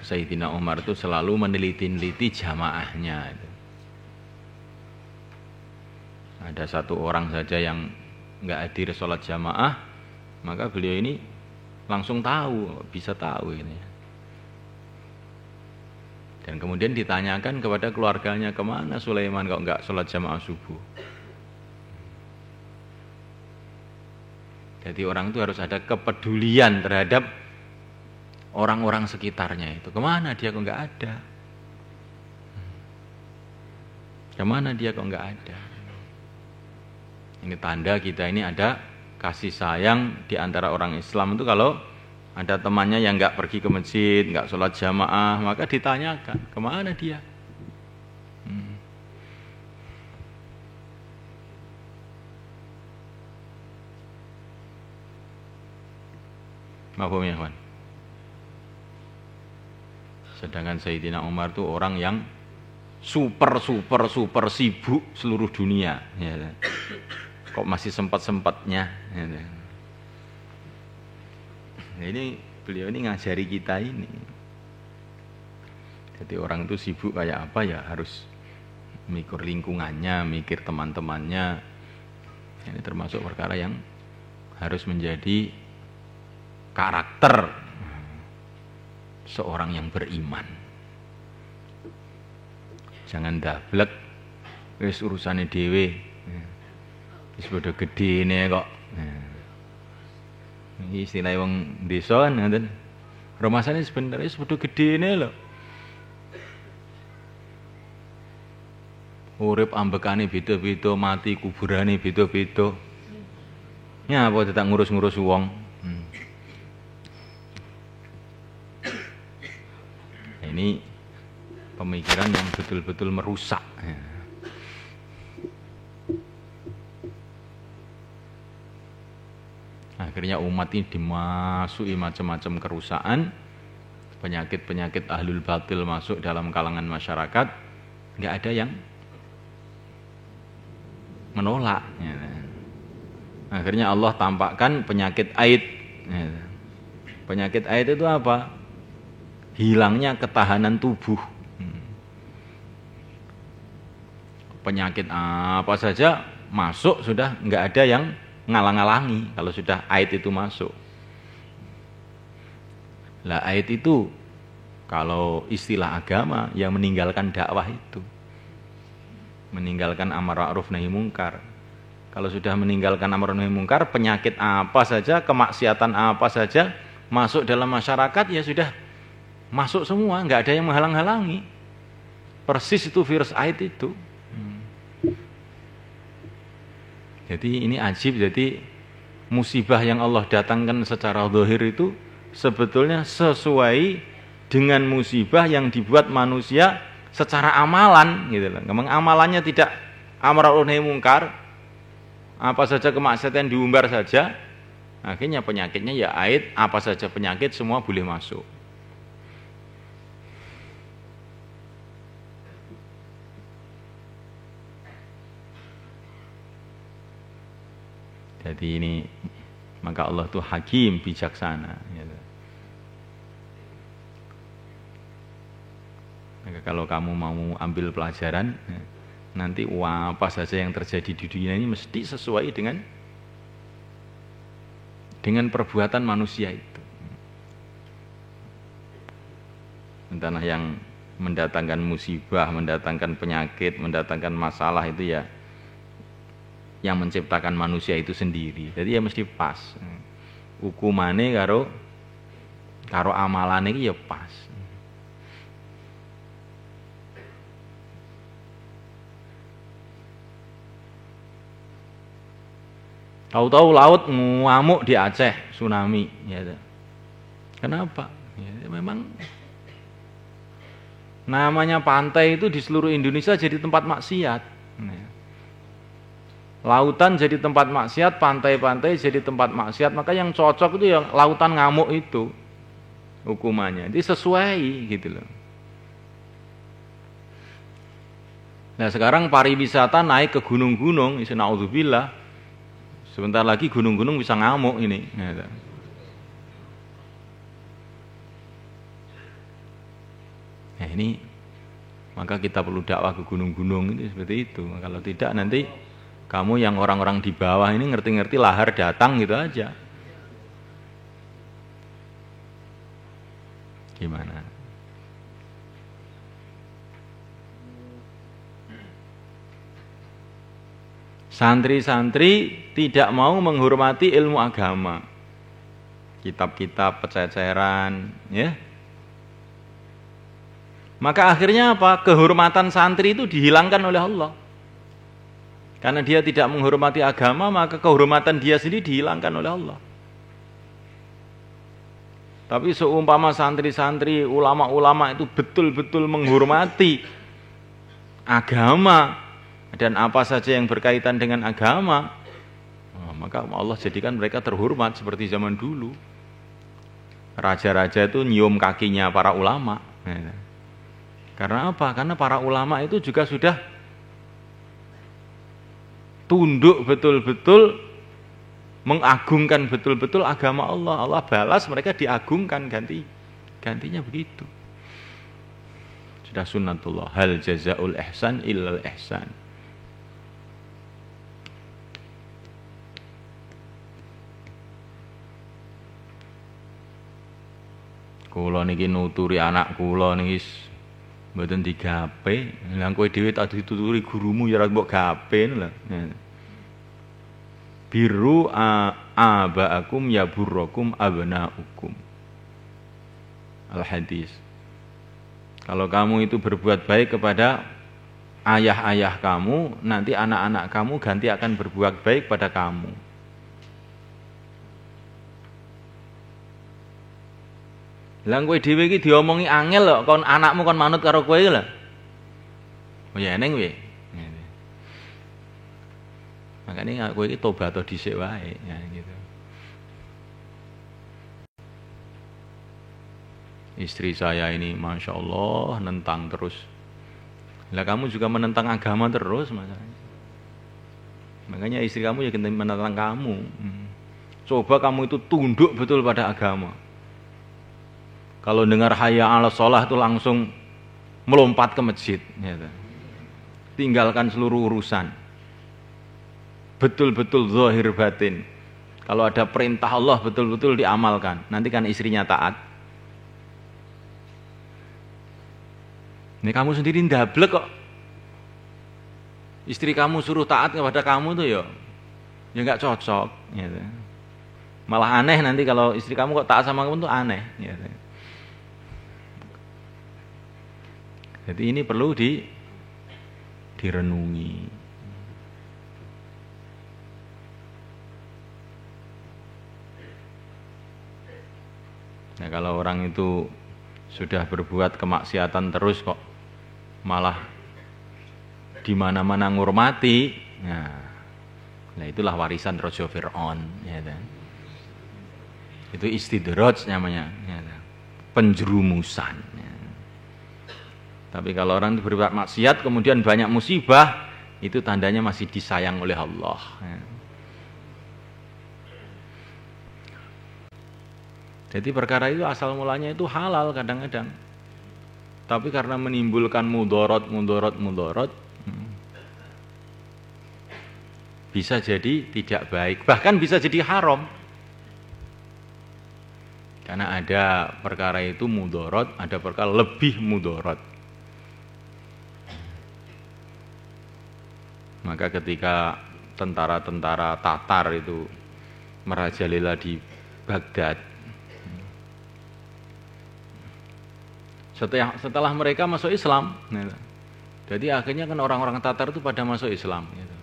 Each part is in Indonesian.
Sayyidina Umar itu selalu meneliti-neliti jamaahnya. Ada satu orang saja yang nggak hadir sholat jamaah, maka beliau ini langsung tahu, bisa tahu ini. Dan kemudian ditanyakan kepada keluarganya, kemana Sulaiman kok nggak sholat jamaah subuh? Jadi orang itu harus ada kepedulian terhadap orang-orang sekitarnya itu. Kemana dia kok nggak ada? Kemana dia kok nggak ada? Ini tanda kita ini ada kasih sayang di antara orang Islam itu. Kalau ada temannya yang nggak pergi ke masjid, nggak sholat jamaah, maka ditanyakan, kemana dia? Mafhum ya kawan? Sedangkan Sayyidina Umar itu orang yang super sibuk seluruh dunia. Ya. Kok masih sempat-sempatnya? Ya. Ini beliau ini ngajari kita ini. Jadi orang itu sibuk kayak apa ya, harus mikir lingkungannya, mikir teman-temannya. Ini termasuk perkara yang harus menjadi karakter seorang yang beriman. Jangan dablek wis urusane dhewe. Wis padha gedene kok. Iki istilah wong desa kan ngoten. Romasane sebenarnya wis padha gedene lho. Urip ambekane beda-beda, mati kuburane beda-beda. Ya apa tetap ngurus-ngurus wong. Ini pemikiran yang betul-betul merusak. Akhirnya umat ini dimasuki macam-macam kerusakan, penyakit-penyakit ahlul batil masuk dalam kalangan masyarakat, nggak ada yang menolak. Akhirnya Allah tampakkan penyakit aid. Penyakit aid itu apa? Hilangnya ketahanan tubuh. Penyakit apa saja masuk sudah nggak ada yang ngalang-ngalangi kalau sudah aid itu masuk. Lah aid itu kalau istilah agama yang meninggalkan dakwah itu, meninggalkan amar ma'ruf nahi mungkar. Kalau sudah meninggalkan amar nahi mungkar, penyakit apa saja, kemaksiatan apa saja masuk dalam masyarakat ya sudah masuk semua, nggak ada yang menghalang-halangi. Persis itu virus AIDS itu. Jadi ini ajib. Jadi musibah yang Allah datangkan secara zahir itu sebetulnya sesuai dengan musibah yang dibuat manusia secara amalan gitu loh. Memang amalannya tidak amar ma'ruf nahi mungkar, apa saja kemaksiatan diumbar saja. Akhirnya penyakitnya ya AIDS, apa saja penyakit semua boleh masuk. Jadi ini maka Allah itu hakim, bijaksana. Gitu. Maka kalau kamu mau ambil pelajaran, nanti apa saja yang terjadi di dunia ini mesti sesuai dengan perbuatan manusia itu. Entahlah yang mendatangkan musibah, mendatangkan penyakit, mendatangkan masalah itu ya yang menciptakan manusia itu sendiri. Jadi ya mesti pas. Hukumane karo amalane iki ya pas. Tahu-tahu laut ngamuk di Aceh, tsunami ya. Kenapa? Ya, memang namanya pantai itu di seluruh Indonesia jadi tempat maksiat. Lautan jadi tempat maksiat, pantai-pantai jadi tempat maksiat, maka yang cocok itu yang lautan ngamuk itu hukumannya. Jadi sesuai gitu loh. Nah sekarang pariwisata naik ke gunung-gunung, naudzubillah. Sebentar lagi gunung-gunung bisa ngamuk ini. ini maka kita perlu dakwah ke gunung-gunung ini seperti itu. Kalau tidak nanti kamu yang orang-orang di bawah ini ngerti-ngerti lahar datang gitu aja. Gimana? Santri-santri tidak mau menghormati ilmu agama. Kitab-kitab pececeran, ya. Maka akhirnya apa? Kehormatan santri itu dihilangkan oleh Allah. Karena dia tidak menghormati agama, maka kehormatan dia sendiri dihilangkan oleh Allah. Tapi seumpama santri-santri, ulama-ulama itu betul-betul menghormati agama dan apa saja yang berkaitan dengan agama, maka Allah jadikan mereka terhormat seperti zaman dulu. Raja-raja itu nyium kakinya para ulama. Karena apa? Karena para ulama itu juga sudah tunduk betul-betul, mengagungkan betul-betul agama Allah. Allah balas mereka diagungkan, gantinya begitu. Sudah sunnatullah, hal jazaul ihsan illal ihsan. Kula niki nuturi anak kula niki mboten digape, lha kowe dhewe tak dituturi gurumu ya ora mbok gape lho. Biru abaakum ya burrakum abnaukum. Al hadis. Kalau kamu itu berbuat baik kepada ayah-ayah kamu, nanti anak-anak kamu ganti akan berbuat baik pada kamu. Lah kowe dhewe iki diomongi angel lho, kon anakmu kon manut karo kowe iki lho. Oh ya neng kowe. Makanya kowe iki tobat dhisik wae ya gitu. Istri saya ini Masya Allah nentang terus. Lah kamu juga menentang agama terus masalahnya. Makanya istri kamu ya menentang kamu. Coba kamu itu tunduk betul pada agama. Kalau dengar hayya 'alas shalah itu langsung melompat ke masjid, gitu. Tinggalkan seluruh urusan. Betul-betul zahir batin. Kalau ada perintah Allah betul-betul diamalkan. Nanti kan istrinya taat. Ini kamu sendiri ndablek kok. Istri kamu suruh taat kepada kamu tuh ya nggak cocok, gitu. Malah aneh nanti kalau istri kamu kok taat sama kamu tuh aneh, gitu. Jadi ini perlu direnungi. Nah kalau orang itu sudah berbuat kemaksiatan terus kok malah di mana-mana ngurmati, nah itulah warisan Raja Fir'aun, ya kan? Itu istidraj namanya, ya kan? Penjerumusan. Ya. Tapi kalau orang itu berbuat maksiat kemudian banyak musibah, itu tandanya masih disayang oleh Allah. Ya. Jadi perkara itu asal mulanya itu halal kadang-kadang. Tapi karena menimbulkan mudorot, bisa jadi tidak baik. Bahkan bisa jadi haram. Karena ada perkara itu mudorot, ada perkara lebih mudorot. Maka ketika tentara-tentara Tatar itu merajalela di Baghdad, setelah mereka masuk Islam, jadi akhirnya kan orang-orang Tatar itu pada masuk Islam. Gitu.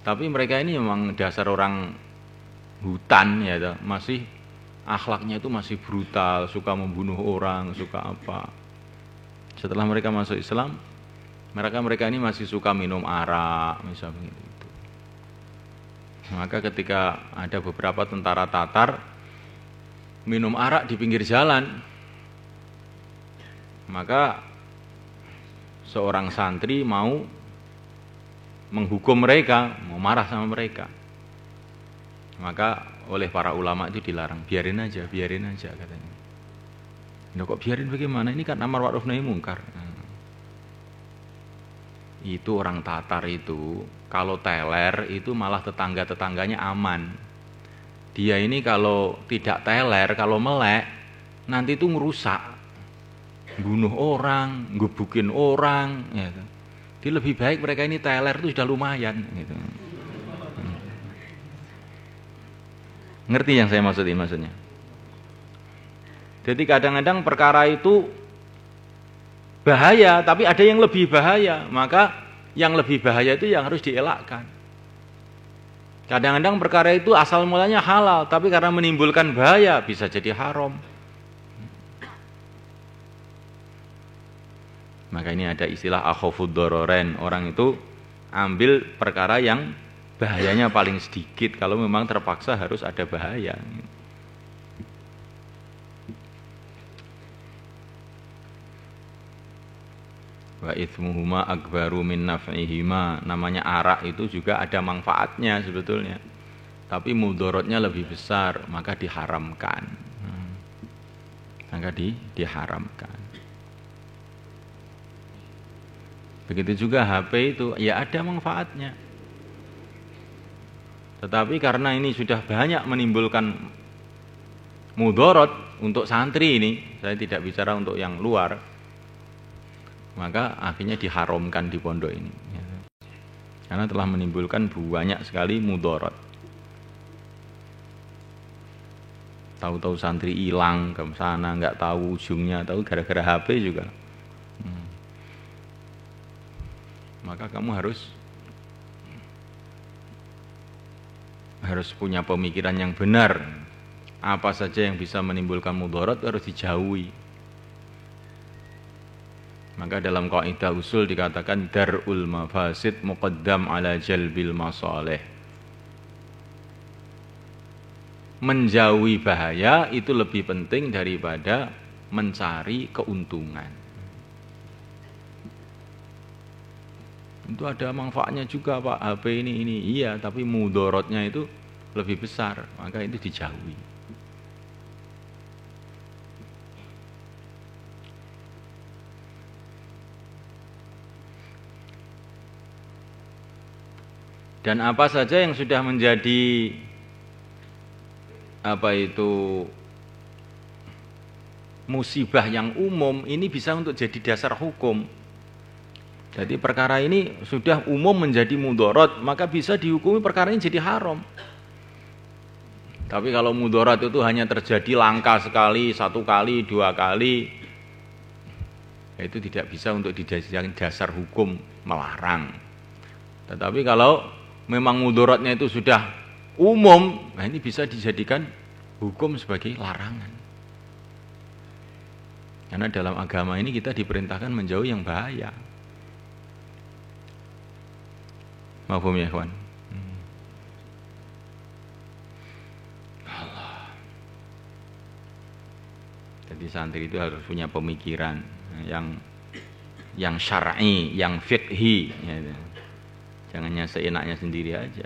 Tapi mereka ini memang dasar orang hutan, ya, masih akhlaknya itu masih brutal, suka membunuh orang, suka apa. Setelah mereka masuk Islam, mereka ini masih suka minum arak, misalnya begitu. Maka ketika ada beberapa tentara Tatar minum arak di pinggir jalan, maka seorang santri mau menghukum mereka, mau marah sama mereka. Maka oleh para ulama itu dilarang, biarin aja katanya. Loh kok biarin bagaimana? Ini kan amar ma'ruf nahi mungkar. Itu orang Tatar itu kalau teler itu malah tetangga-tetangganya aman. Dia ini kalau tidak teler, kalau melek nanti itu ngerusak, bunuh orang, ngebukin orang gitu. Jadi lebih baik mereka ini teler itu sudah lumayan gitu. Ngerti yang saya maksudnya? Jadi kadang-kadang perkara itu bahaya, tapi ada yang lebih bahaya. Maka yang lebih bahaya itu yang harus dielakkan. Kadang-kadang perkara itu asal mulanya halal, tapi karena menimbulkan bahaya bisa jadi haram. Maka ini ada istilah akhafud dororen. Orang itu ambil perkara yang bahayanya paling sedikit kalau memang terpaksa harus ada bahaya. Wa itsmuhuma akbaru min naf'ihima. Namanya arak itu juga ada manfaatnya sebetulnya, tapi mudorotnya lebih besar, maka diharamkan. Diharamkan. Begitu juga HP itu, ya ada manfaatnya, tetapi karena ini sudah banyak menimbulkan mudorot untuk santri ini, saya tidak bicara untuk yang luar, maka akhirnya diharamkan di pondok ini, karena telah menimbulkan banyak sekali mudorot. Tahu-tahu santri hilang ke sana, nggak tahu ujungnya, tahu gara-gara HP juga. Maka kamu harus punya pemikiran yang benar. Apa saja yang bisa menimbulkan mudharat harus dijauhi. Maka dalam kaidah usul dikatakan darul mafasid muqaddam ala jalbil masalih. Menjauhi bahaya itu lebih penting daripada mencari keuntungan. Itu ada manfaatnya juga Pak, HP ini iya, tapi mudorotnya itu lebih besar, maka itu dijauhi. Dan apa saja yang sudah menjadi musibah yang umum, ini bisa untuk jadi dasar hukum. Jadi perkara ini sudah umum menjadi mudorot, maka bisa dihukumi perkara ini jadi haram. Tapi kalau mudorot itu hanya terjadi langka sekali, 1 kali, 2 kali, itu tidak bisa untuk dijadikan dasar hukum melarang. Tetapi kalau memang mudorotnya itu sudah umum, nah ini bisa dijadikan hukum sebagai larangan. Karena dalam agama ini kita diperintahkan menjauhi yang bahaya. Mafhum ya kawan? Allah. Jadi santri itu harus punya pemikiran yang syar'i, yang fiqhi. Ya. Jangan seenaknya sendiri aja.